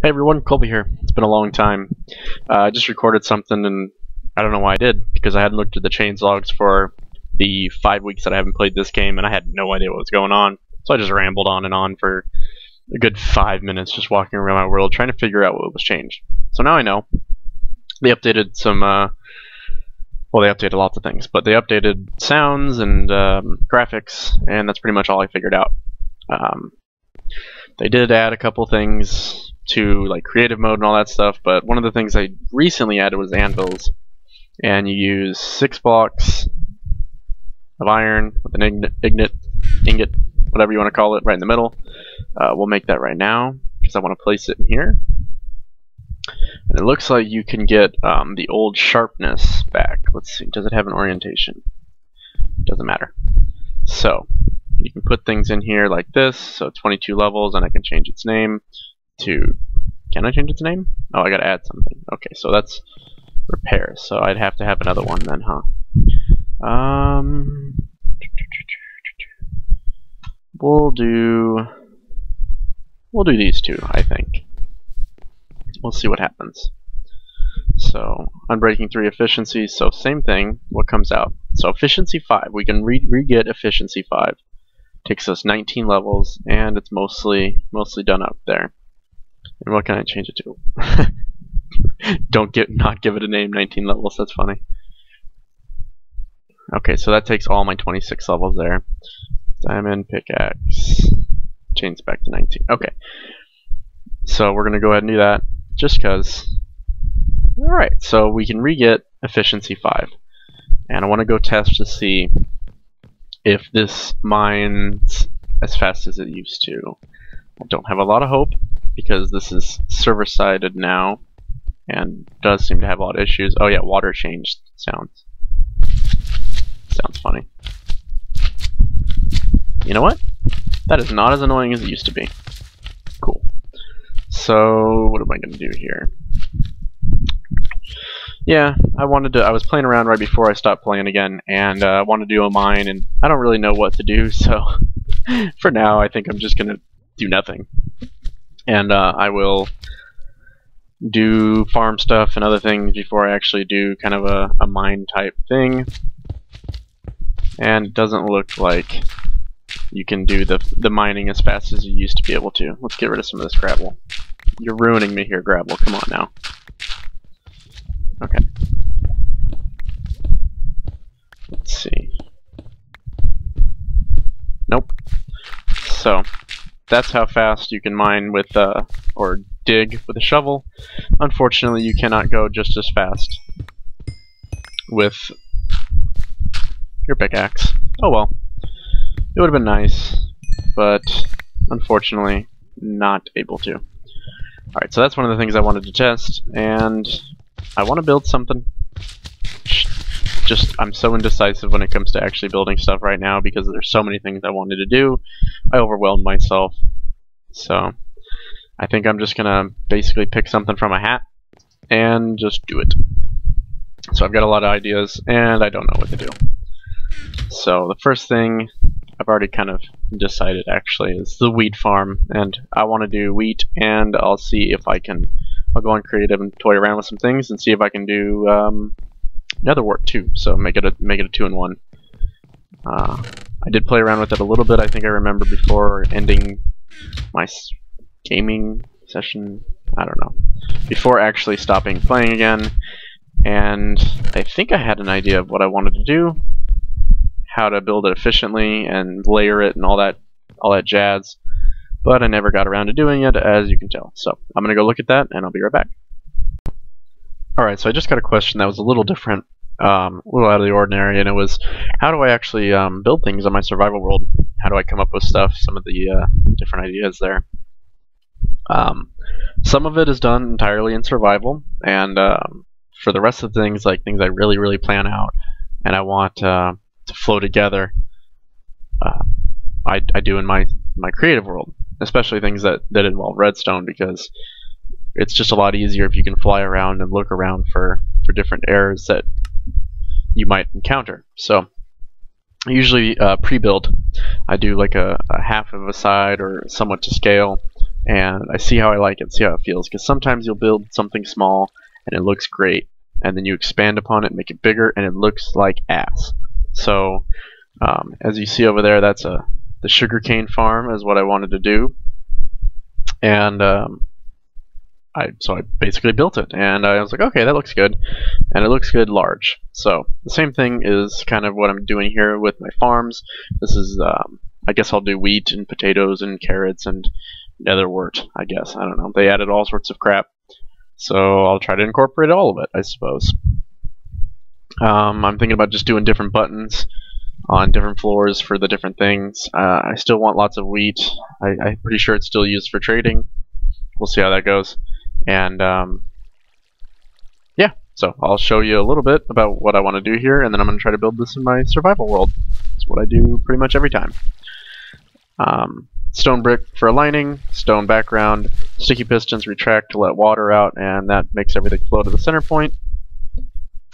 Hey everyone, Colby here. It's been a long time. I just recorded something and I don't know why I did, because I hadn't looked at the change logs for the 5 weeks that I haven't played this game and I had no idea what was going on. So I just rambled on and on for a good 5 minutes just walking around my world trying to figure out what was changed. So now I know. They updated some, well, they updated lots of things, but they updated sounds and graphics, and that's pretty much all I figured out. They did add a couple things to like creative mode and all that stuff, but one of the things I recently added was anvils, and you use 6 blocks of iron with an ingot, whatever you want to call it, right in the middle. We'll make that right now because I want to place it in here. And it looks like you can get the old sharpness back. Let's see, does it have an orientation? Doesn't matter. So you can put things in here like this, so 22 levels, and I can change its name to, can I change its name? Oh, I gotta add something. Okay, so that's repairs, so I'd have to have another one then, huh? We'll do these two, I think. We'll see what happens. So, Unbreaking 3 efficiency, so same thing, what comes out? So efficiency 5, we can re-get efficiency 5. Takes us 19 levels, and it's mostly done up there. And what can I change it to? Not give it a name, 19 levels, that's funny. Okay, so that takes all my 26 levels there. Diamond, pickaxe, change back to 19. Okay. So we're gonna go ahead and do that, just cause. Alright, so we can re-get efficiency 5. And I wanna go test to see if this mines as fast as it used to. I don't have a lot of hope because this is server-sided now and does seem to have a lot of issues. Oh yeah, water changed sounds. Sounds funny. You know what? That is not as annoying as it used to be. Cool. So what am I gonna do here? Yeah, I was playing around right before I stopped playing again, and I wanted to do a mine, and I don't really know what to do, so for now I think I'm just gonna do nothing. And I will do farm stuff and other things before I actually do kind of a mine type thing. And it doesn't look like you can do the mining as fast as you used to be able to. Let's get rid of some of this gravel. You're ruining me here, gravel. Come on now. Okay. Let's see. Nope. So that's how fast you can mine with or dig with a shovel. Unfortunately, you cannot go just as fast with your pickaxe. Oh well. It would have been nice, but unfortunately not able to. Alright, so that's one of the things I wanted to test, and I want to build something. Just, I'm so indecisive when it comes to actually building stuff right now because there's so many things I wanted to do. I overwhelmed myself. So, I think I'm just gonna basically pick something from a hat and just do it. So I've got a lot of ideas and I don't know what to do. So the first thing I've already kind of decided actually is the wheat farm, and I want to do wheat, and I'll see if I can. I'll go on creative and toy around with some things and see if I can do nether work too. So make it a 2-in-1. I did play around with it a little bit. I think I remember before ending my gaming session. I don't know, before actually stopping playing again, and I think I had an idea of what I wanted to do, how to build it efficiently and layer it and all that jazz. But I never got around to doing it, as you can tell. So I'm going to go look at that, and I'll be right back. Alright, so I just got a question that was a little different, a little out of the ordinary, and it was, how do I actually build things on my survival world? How do I come up with stuff, some of the different ideas there? Some of it is done entirely in survival, and for the rest of the things, like things I really, really plan out, and I want to flow together, I do in my creative world. Especially things that involve redstone, because it's just a lot easier if you can fly around and look around for different errors that you might encounter. So I usually pre-build. I do like a half of a side or somewhat to scale, and I see how I like it, see how it feels. Because sometimes you'll build something small and it looks great, and then you expand upon it, make it bigger, and it looks like ass. So as you see over there, that's the sugarcane farm is what I wanted to do, and so I basically built it, and I was like, okay, that looks good, and it looks good large. So the same thing is kind of what I'm doing here with my farms. This is, I guess I'll do wheat and potatoes and carrots and netherwort, I guess. I don't know. They added all sorts of crap, so I'll try to incorporate all of it, I suppose. I'm thinking about just doing different buttons on different floors for the different things. I still want lots of wheat. I'm pretty sure it's still used for trading. We'll see how that goes. And yeah, so I'll show you a little bit about what I want to do here, and then I'm going to try to build this in my survival world. That's what I do pretty much every time. Stone brick for a lining, stone background, sticky pistons retract to let water out, and that makes everything flow to the center point.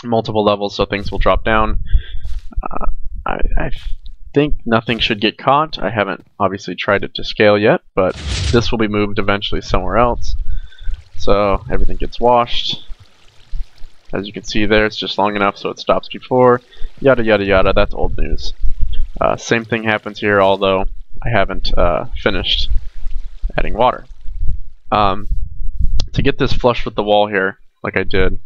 Multiple levels so things will drop down. I think nothing should get caught. I haven't obviously tried it to scale yet, but this will be moved eventually somewhere else. So everything gets washed. As you can see there, it's just long enough so it stops before. Yada yada yada, that's old news. Same thing happens here, although I haven't finished adding water. To get this flush with the wall here, like I did,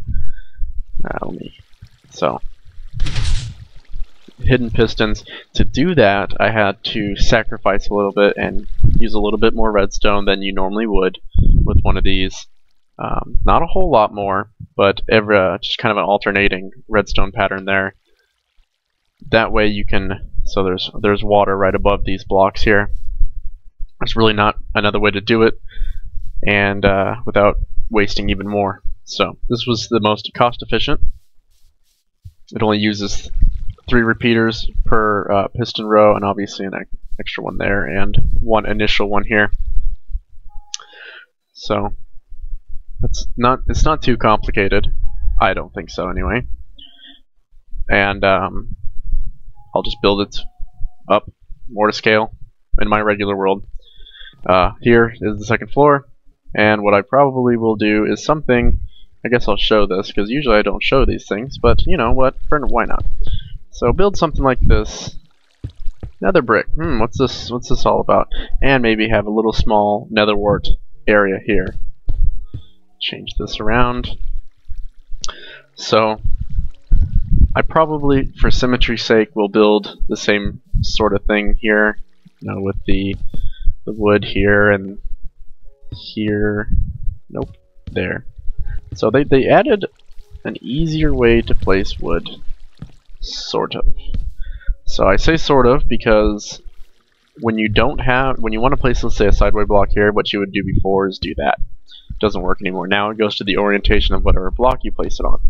hidden pistons. To do that, I had to sacrifice a little bit and use a little bit more redstone than you normally would with one of these. Not a whole lot more, but just kind of an alternating redstone pattern there. That way you can, so there's water right above these blocks here. There's really not another way to do it, and without wasting even more. So this was the most cost efficient. It only uses 3 repeaters per piston row, and obviously an extra one there, and one initial one here. So it's not too complicated. I don't think so anyway. And I'll just build it up more to scale in my regular world. Here is the second floor, and what I probably will do is something. I guess I'll show this because usually I don't show these things, but you know what? Why not? So build something like this. Nether brick. What's this all about? And maybe have a little small netherwort area here. Change this around. So I probably, for symmetry's sake, will build the same sort of thing here, you know, with the wood here and here. Nope, there. So they added an easier way to place wood, sort of. So I say sort of because when you want to place, let's say, a sideway block here, what you would do before is do that. It doesn't work anymore. Now it goes to the orientation of whatever block you place it on.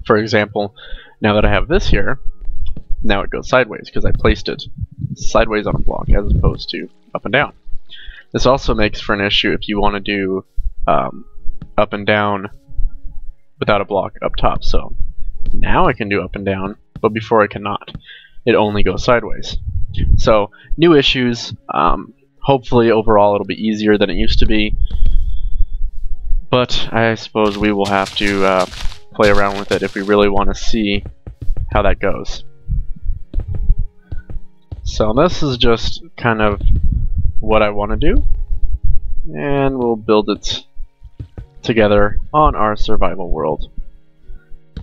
For example, now that I have this here, now it goes sideways because I placed it sideways on a block as opposed to up and down. This also makes for an issue if you want to do up and down without a block up top. So now I can do up and down, but before I cannot. It only goes sideways. So new issues. Hopefully overall it'll be easier than it used to be, but I suppose we will have to play around with it if we really want to see how that goes. So this is just kind of what I want to do, and we'll build it together on our survival world.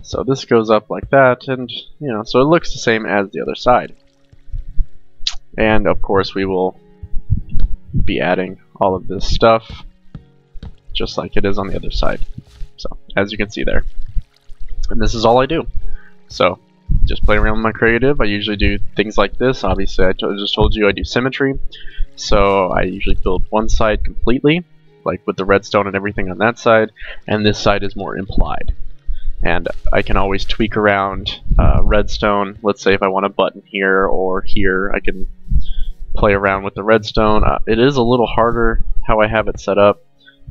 So this goes up like that, and you know, so it looks the same as the other side. And of course we will be adding all of this stuff just like it is on the other side. So as you can see there. And this is all I do. So just play around with my creative. I usually do things like this. Obviously I just told you I do symmetry. So I usually build one side completely, like with the redstone and everything on that side, and this side is more implied. And I can always tweak around redstone. Let's say if I want a button here or here, I can play around with the redstone. It is a little harder how I have it set up.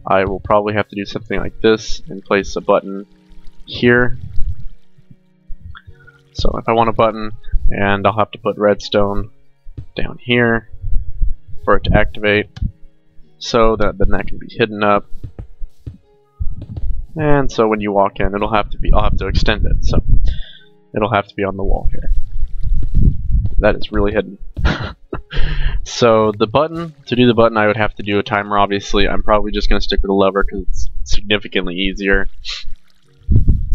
I will probably have to do something like this and place a button here. So if I want a button, and I'll have to put redstone down here for it to activate. so that then that can be hidden up. And so when you walk in, it'll have to be, I'll have to extend it, so it'll have to be on the wall here. That is really hidden. So the button, to do the button I would have to do a timer obviously. I'm probably just going to stick with the lever because it's significantly easier.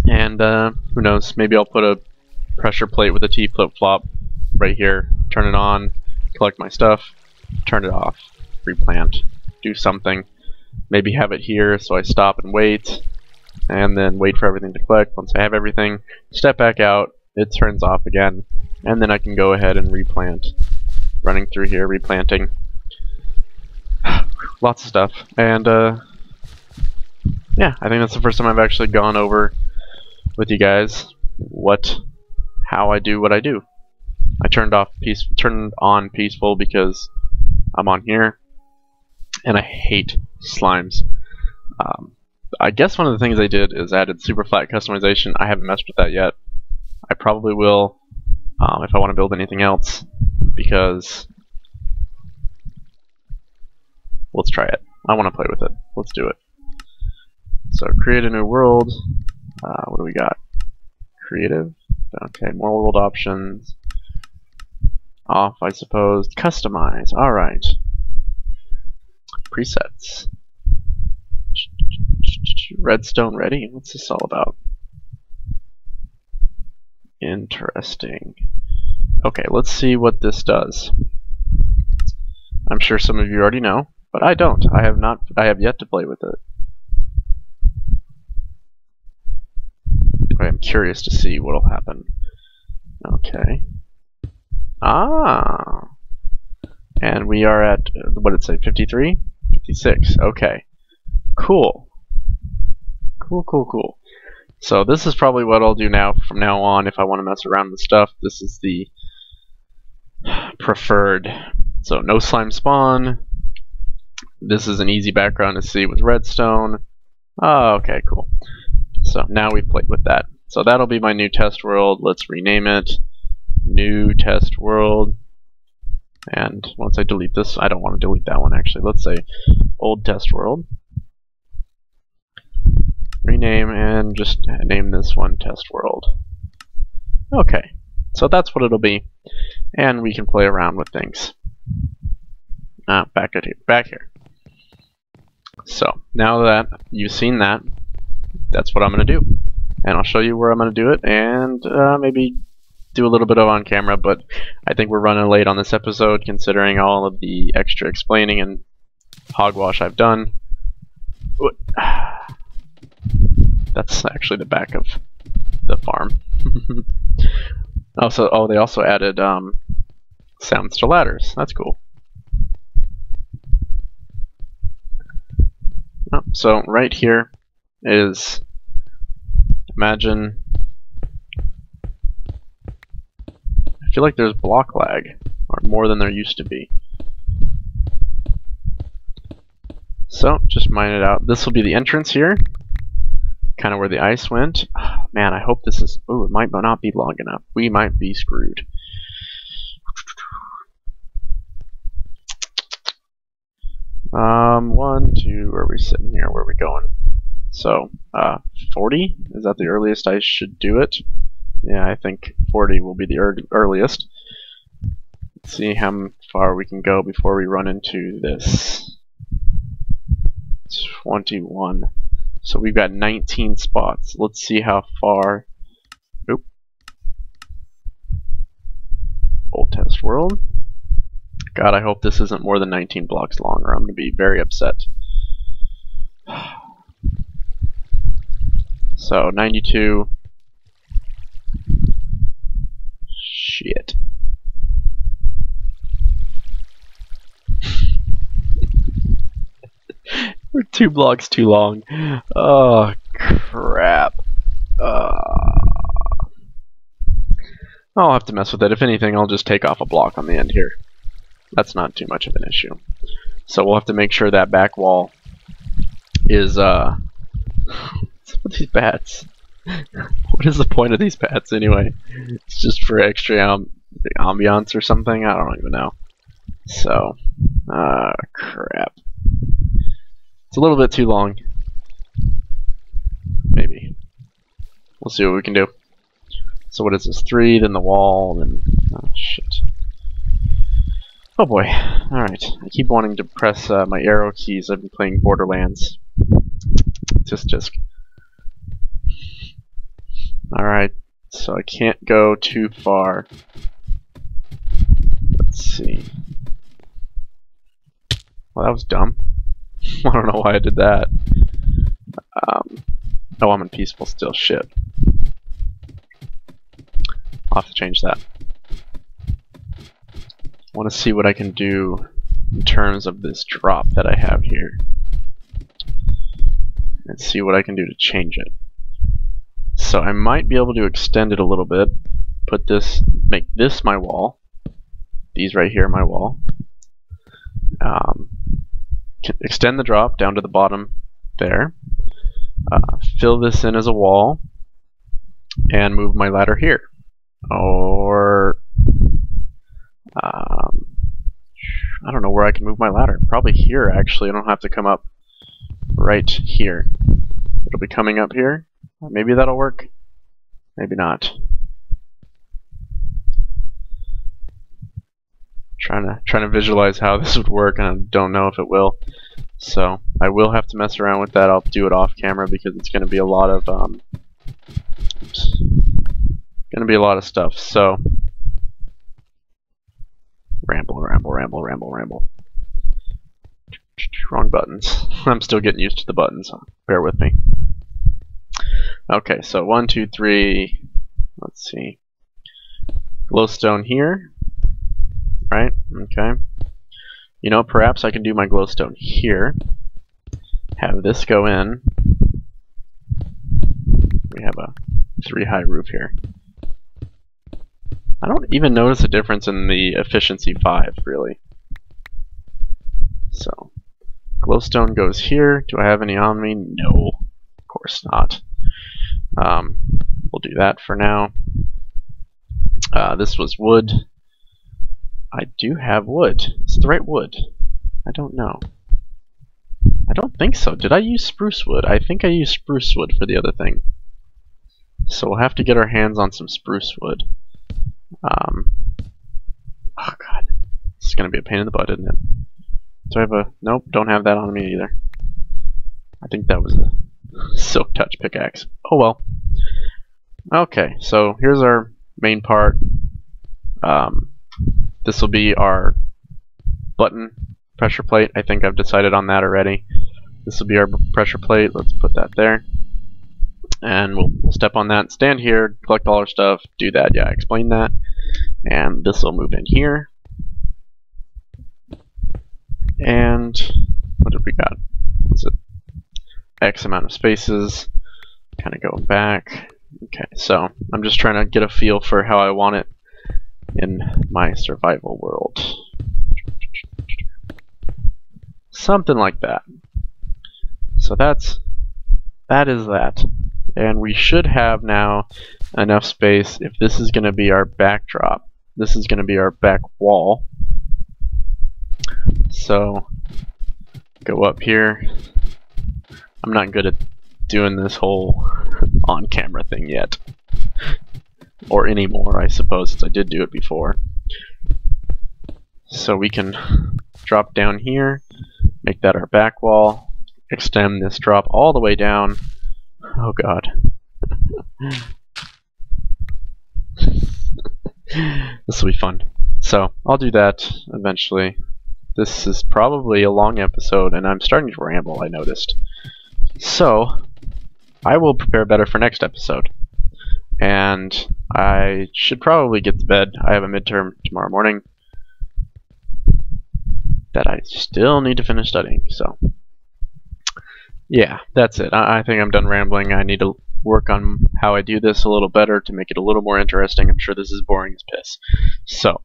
And who knows, maybe I'll put a pressure plate with a T flip-flop right here, turn it on, collect my stuff, turn it off, replant, do something. Maybe have it here so I stop and wait, and then wait for everything to collect. Once I have everything, step back out, it turns off again, and then I can go ahead and replant. Running through here, replanting. Lots of stuff. And yeah, I think that's the first time I've actually gone over with you guys how I do what I do. I turned on peaceful because I'm on here, and I hate slimes. I guess one of the things I did is added super flat customization. I haven't messed with that yet. I probably will if I want to build anything else, because let's try it. I want to play with it. Let's do it. So create a new world. What do we got? Creative. Okay, more world options. Off, I suppose. Customize. Alright. Presets. Redstone ready? What's this all about? Interesting. Okay, let's see what this does. I'm sure some of you already know, but I don't. I have yet to play with it. I'm curious to see what'll happen. Okay. Ah. And we are at, what did it say, 53? 56. Okay. Cool. Cool. So this is probably what I'll do now from now on if I want to mess around with stuff. This is the preferred. So no slime spawn. This is an easy background to see with redstone. Oh, okay, cool. So now we've played with that. So that'll be my new test world. Let's rename it new test world. And once I delete this, I don't want to delete that one actually. Let's say old test world. Rename and just name this one test world. Okay, so that's what it'll be. And we can play around with things. Back here. So now that you've seen that, that's what I'm going to do. And I'll show you where I'm going to do it, and maybe do a little bit of on camera, but I think we're running late on this episode considering all of the extra explaining and hogwash I've done. That's actually the back of the farm. They also added sounds to ladders. That's cool. So right here is, imagine, I feel like there's block lag, or more than there used to be. So just mine it out. This will be the entrance here, kind of where the ice went. Oh, man, I hope this is, oh, it might not be long enough. We might be screwed. One, two, where are we sitting here? Where are we going? So, 40? Is that the earliest I should do it? Yeah, I think 40 will be the earliest. Let's see how far we can go before we run into this. 21. So we've got 19 spots. Let's see how far. Oop. Old test world. God, I hope this isn't more than 19 blocks long, or I'm going to be very upset. So, 92. Shit. We're 2 blocks too long. Oh, crap. I'll have to mess with it. If anything, I'll just take off a block on the end here. That's not too much of an issue. So we'll have to make sure that back wall is, what's with these bats? What is the point of these bats anyway? It's just for extra ambiance or something? I don't even know. So, crap. It's a little bit too long. Maybe. We'll see what we can do. So what is this? 3, then the wall, then... Oh, shit. Oh boy. Alright. I keep wanting to press my arrow keys. I've been playing Borderlands. Tisk. Alright. So I can't go too far. Let's see. Well, that was dumb. I don't know why I did that. Oh, I'm in peaceful still. Shit. I'll have to change that. I want to see what I can do in terms of this drop that I have here. And see what I can do to change it. So I might be able to extend it a little bit. Put this, make this my wall. These right here my wall. Extend the drop down to the bottom there. Fill this in as a wall. And move my ladder here. Or I don't know where I can move my ladder. Probably here, actually. I don't have to come up right here. It'll be coming up here. Maybe that'll work. Maybe not. Trying to visualize how this would work, and I don't know if it will. So I will have to mess around with that. I'll do it off camera because it's going to be a lot of stuff. So ramble. Wrong buttons. I'm still getting used to the buttons. Bear with me. Okay, so 1, 2, 3. Let's see. Glowstone here. Right? Okay. You know, perhaps I can do my glowstone here. Have this go in. We have a 3-high roof here. I don't even notice a difference in the efficiency 5, really. So, glowstone goes here. Do I have any on me? No, of course not. We'll do that for now. This was wood. I do have wood. Is it the right wood? I don't know. I don't think so. Did I use spruce wood? I think I used spruce wood for the other thing. So we'll have to get our hands on some spruce wood. Oh god. This is going to be a pain in the butt, isn't it? Do I have a... Nope, don't have that on me either. I think that was a silk touch pickaxe. Oh well. Okay, so here's our main part. This will be our button pressure plate. I think I've decided on that already. This will be our pressure plate. Let's put that there. And we'll step on that, stand here, collect all our stuff, do that. Yeah, I explained that. And this will move in here. And what did we got? Was it X amount of spaces? Kind of going back. Okay, so I'm just trying to get a feel for how I want it in my survival world. Something like that. So that is that. And we should have now enough space if this is going to be our backdrop. This is going to be our back wall. So go up here. I'm not good at doing this whole on-camera thing yet. Or anymore, I suppose, since I did do it before. So we can drop down here, make that our back wall, extend this drop all the way down. Oh god. This will be fun. So, I'll do that eventually. This is probably a long episode, and I'm starting to ramble, I noticed. So, I will prepare better for next episode. And I should probably get to bed. I have a midterm tomorrow morning that I still need to finish studying, so yeah, that's it. I think I'm done rambling. I need to work on how I do this a little better to make it a little more interesting. I'm sure this is boring as piss. So,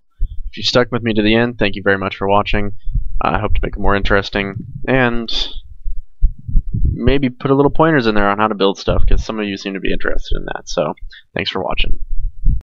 if you stuck with me to the end, thank you very much for watching. I hope to make it more interesting, and maybe put a little pointers in there on how to build stuff, because some of you seem to be interested in that. So, thanks for watching.